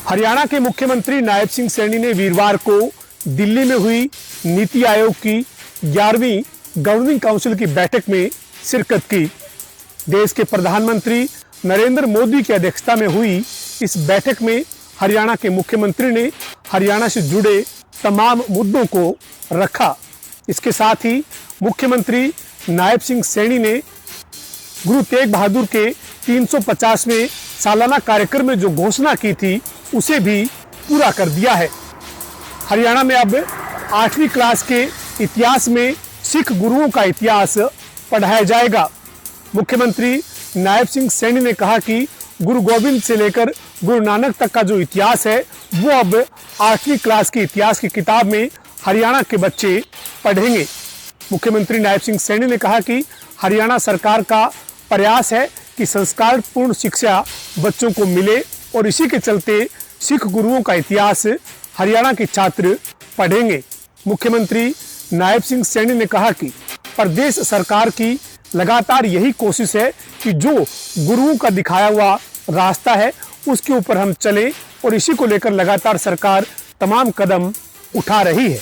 हरियाणा के मुख्यमंत्री नायब सिंह सैनी ने वीरवार को दिल्ली में हुई नीति आयोग की 11वीं गवर्निंग काउंसिल की बैठक में शिरकत की। देश के प्रधानमंत्री नरेंद्र मोदी की अध्यक्षता में हुई इस बैठक में हरियाणा के मुख्यमंत्री ने हरियाणा से जुड़े तमाम मुद्दों को रखा। इसके साथ ही मुख्यमंत्री नायब सिंह सैनी ने गुरु तेग बहादुर के 350वें सालाना कार्यक्रम में जो घोषणा की थी उसे भी पूरा कर दिया है। हरियाणा में अब 8वीं क्लास के इतिहास में सिख गुरुओं का इतिहास पढ़ाया जाएगा। मुख्यमंत्री नायब सिंह सैनी ने कहा कि गुरु गोविंद से लेकर गुरु नानक तक का जो इतिहास है वो अब 8वीं क्लास की इतिहास की किताब में हरियाणा के बच्चे पढ़ेंगे। मुख्यमंत्री नायब सिंह सैनी ने कहा कि हरियाणा सरकार का प्रयास है कि संस्कारपूर्ण शिक्षा बच्चों को मिले और इसी के चलते सिख गुरुओं का इतिहास हरियाणा के छात्र पढ़ेंगे। मुख्यमंत्री नायब सिंह सैनी ने कहा कि प्रदेश सरकार की लगातार यही कोशिश है कि जो गुरुओं का दिखाया हुआ रास्ता है उसके ऊपर हम चलें और इसी को लेकर लगातार सरकार तमाम कदम उठा रही है।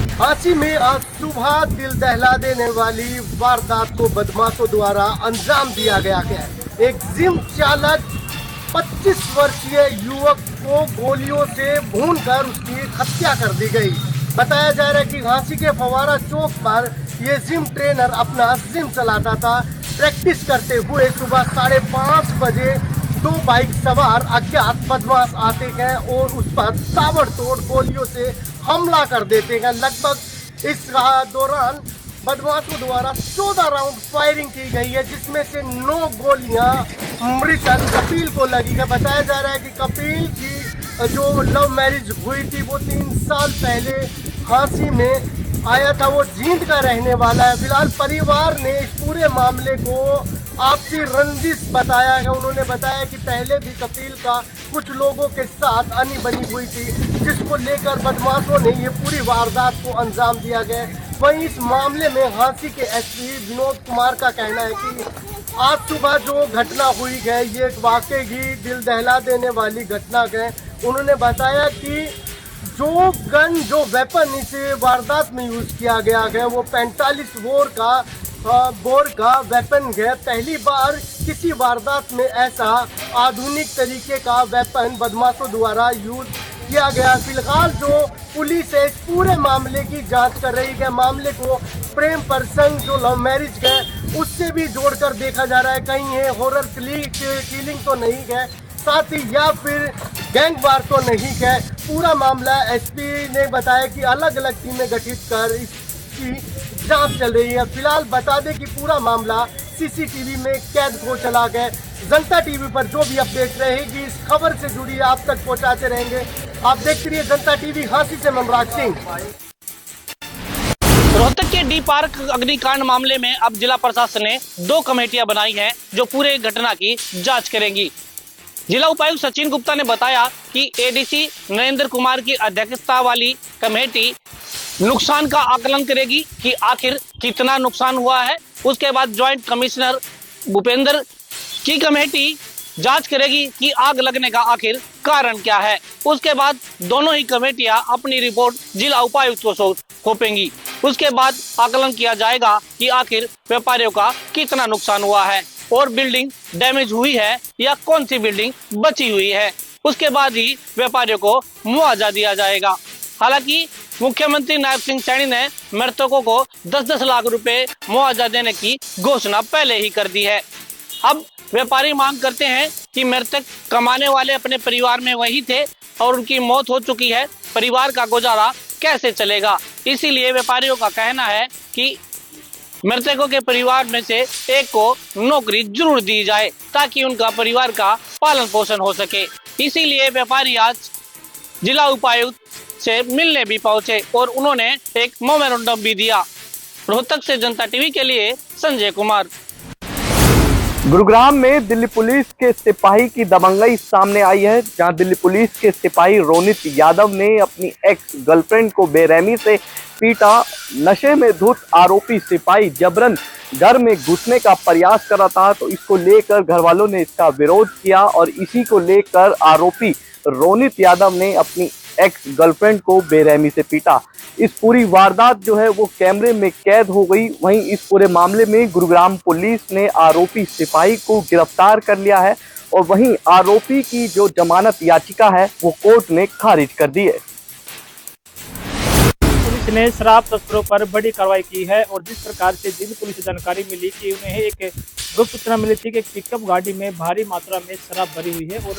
झांसी में आज सुबह दिल दहला देने वाली वारदात को बदमाशों द्वारा अंजाम दिया गया है। एक जिम चालक 25 वर्षीय युवक को गोलियों से भूनकर उसकी हत्या कर दी गई। बताया जा रहा है कि झांसी के फवारा चौक पर ये जिम ट्रेनर अपना जिम चलाता था। प्रैक्टिस करते हुए सुबह 5:30 बजे 2 बाइक सवार अज्ञात बदमाश आते हैं और उस पर ताबड़तोड़ गोलियों से हमला कर देते हैं। लगभग इस दौरान बदमाशों द्वारा 14 राउंड फायरिंग की गई है, जिसमें से 9 गोलियां मृतक कपिल को लगी है। बताया जा रहा है कि कपिल की जो लव मैरिज हुई थी वो 3 साल पहले झांसी में आया था। वो जींद का रहने वाला है। फिलहाल परिवार ने इस पूरे मामले को आपसी रंजिश बताया है। उन्होंने बताया कि पहले भी कपिल का कुछ लोगों के साथ अनी बनी हुई थी, जिसको लेकर बदमाशों ने ये पूरी वारदात को अंजाम दिया गया। वहीं इस मामले में झांसी के एसपी विनोद कुमार का कहना है कि आज सुबह जो घटना हुई है ये वाकई ही दिल दहला देने वाली घटना है। उन्होंने बताया कि जो वेपन इस वारदात में यूज किया गया है वो 45 बोर का वेपन है। पहली बार किसी वारदात में ऐसा आधुनिक तरीके का वेपन बदमाशों द्वारा यूज किया गया। फिलहाल जो पुलिस है इस पूरे मामले की जांच कर रही है। मामले को प्रेम प्रसंग जो लव मैरिज है उससे भी जोड़कर देखा जा रहा है। कहीं ये हॉरर किलिंग तो नहीं है, साथ ही या फिर गैंगवार तो नहीं है। पूरा मामला एसपी ने बताया कि अलग अलग टीमें गठित कर इसकी जांच चल रही है। फिलहाल बता दें कि पूरा मामला सीसीटीवी में कैद हो चला गया। जनता टीवी पर जो भी अपडेट रहेगी इस खबर से जुड़ी आप तक पहुंचाते रहेंगे। आप देखते रहिए जनता टीवी। झांसी से मनराज सिंह। रोहतक के डी पार्क अग्निकांड मामले में अब जिला प्रशासन ने 2 कमेटियां बनाई हैं जो पूरे घटना की जांच करेंगी। जिला उपायुक्त सचिन गुप्ता ने बताया कि एडीसी नरेंद्र कुमार की अध्यक्षता वाली कमेटी नुकसान का आकलन करेगी कि आखिर कितना नुकसान हुआ है। उसके बाद ज्वाइंट कमिश्नर भूपेंद्र की कमेटी जांच करेगी कि आग लगने का आखिर कारण क्या है। उसके बाद दोनों ही कमेटियां अपनी रिपोर्ट जिला उपायुक्त को सौंपेंगी। उसके बाद आकलन किया जाएगा कि आखिर व्यापारियों का कितना नुकसान हुआ है और बिल्डिंग डैमेज हुई है या कौन सी बिल्डिंग बची हुई है। उसके बाद ही व्यापारियों को मुआवजा दिया जाएगा। हालांकि मुख्यमंत्री नायब सिंह सैनी ने मृतकों को 10-10 लाख रुपए मुआवजा देने की घोषणा पहले ही कर दी है। अब व्यापारी मांग करते हैं कि मृतक कमाने वाले अपने परिवार में वही थे और उनकी मौत हो चुकी है, परिवार का गुजारा कैसे चलेगा। इसीलिए व्यापारियों का कहना है कि मृतकों के परिवार में से एक को नौकरी जरूर दी जाए ताकि उनका परिवार का पालन पोषण हो सके। इसीलिए व्यापारी आज जिला उपायुक्त से मिलने भी पहुंचे और उन्होंने एक मेमोरेंडम भी दिया। रोहतक से जनता टीवी के लिए संजय कुमार। गुरुग्राम में दिल्ली पुलिस के सिपाही की दबंगई सामने आई है, जहां दिल्ली पुलिस के सिपाही रोनित यादव ने अपनी एक्स गर्लफ्रेंड को बेरहमी से पीटा। नशे में धुत आरोपी सिपाही जबरन घर में घुसने का प्रयास कर रहा था, तो इसको लेकर घर वालों ने इसका विरोध किया और इसी को लेकर आरोपी रोनित यादव ने अपनी एक्स गर्लफ्रेंड को बेरहमी से पीटा। इस पूरी वारदात जो है वो कैमरे में कैद हो गई। वहीं इस पूरे मामले में गुरुग्राम पुलिस ने आरोपी सिपाही को गिरफ्तार कर लिया है और वहीं आरोपी की जो जमानत याचिका है वो कोर्ट ने खारिज कर दी है। पुलिस ने शराब तस्करों पर बड़ी कार्रवाई की है और जिस प्रकार से दिल्ली पुलिस को जानकारी मिली कि उन्हें एक गुप्त सूचना मिली थी कि एक पिकअप गाड़ी में भारी मात्रा में शराब भरी हुई है और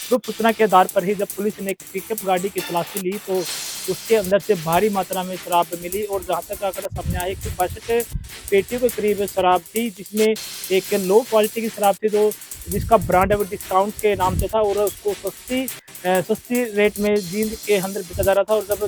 गुप्त सूचना के आधार पर ही जब पुलिस ने एक पिकअप गाड़ी की तलाशी ली तो उसके अंदर से भारी मात्रा में शराब मिली और जहाँ तक आंकड़ा सामने आया कि 62 पेटियों के करीब शराब थी, जिसमें एक लो क्वालिटी की शराब थी जो जिसका ब्रांड है डिस्काउंट के नाम से था और उसको सस्ती रेट में जींद के अंदर बेचा जा रहा था। और जब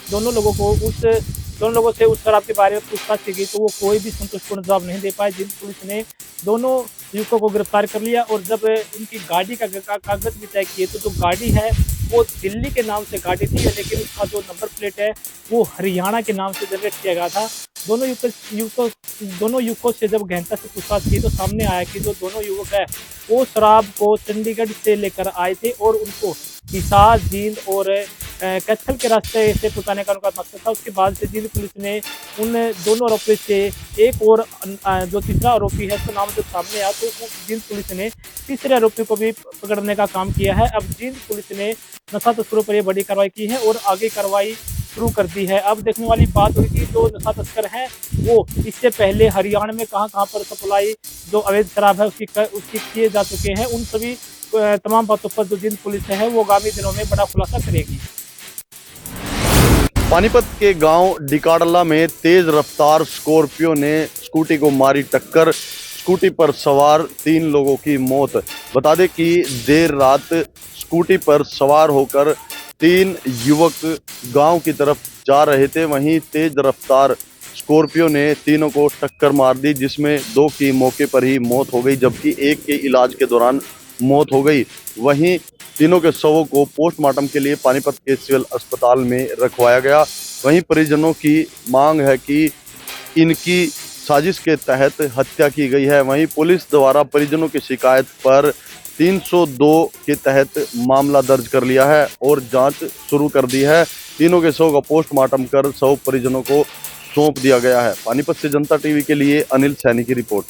दोनों लोगों से उस शराब के बारे में पूछताछ की गई तो वो कोई भी संतोषपूर्ण जवाब नहीं दे पाए। जिन पुलिस ने दोनों युवकों को गिरफ्तार कर लिया और जब इनकी गाड़ी का कागज भी तय किए तो जो गाड़ी है वो दिल्ली के नाम से गाड़ी थी, लेकिन उसका जो नंबर प्लेट है वो हरियाणा के नाम से जनरेट किया गया था। दोनों युवकों से जब गहनता से पूछताछ की तो सामने आया कि जो दोनों युवक है वो शराब को चंडीगढ़ से लेकर आए थे और उनको हिसार, जींद और कैथल के रास्ते से पहुंचाने का उनका मकसद था। उसके बाद से दिल्ली पुलिस ने उन दोनों आरोपी से एक और जो तीसरा आरोपी है उसका नाम जब सामने आया तो जींद पुलिस ने तीसरे आरोपी को भी पकड़ने का काम किया है। अब जींद पुलिस ने नशा तस्करों पर यह बड़ी कार्रवाई की है और आगे कार्रवाई शुरू कर दी है। अब देखने वाली बात हुई कि जो नशा तस्कर हैं वो इससे पहले हरियाणा में कहां पर सप्लाई जो अवैध शराब है उसकी किए जा चुके हैं। उन सभी तमाम बातों पर जो जिन पुलिस है वो आगामी दिनों में बड़ा खुलासा करेगी। पानीपत के गांव डिकाडला में तेज रफ्तार स्कॉर्पियो ने स्कूटी को मारी टक्कर, स्कूटी पर सवार 3 लोगों की मौत। बता दें कि देर रात स्कूटी पर सवार होकर 3 युवक गांव की तरफ जा रहे थे, वहीं तेज रफ्तार स्कॉर्पियो ने तीनों को टक्कर मार दी, जिसमें 2 की मौके पर ही मौत हो गई जबकि एक के इलाज के दौरान मौत हो गई। वहीं तीनों के शवों को पोस्टमार्टम के लिए पानीपत के सिविल अस्पताल में रखवाया गया। वहीं परिजनों की मांग है कि इनकी साजिश के तहत हत्या की गई है। वहीं पुलिस द्वारा परिजनों की शिकायत पर 302 के तहत मामला दर्ज कर लिया है और जांच शुरू कर दी है। तीनों के शव का पोस्टमार्टम कर शव परिजनों को सौंप दिया गया है। पानीपत से जनता टीवी के लिए अनिल सैनी की रिपोर्ट।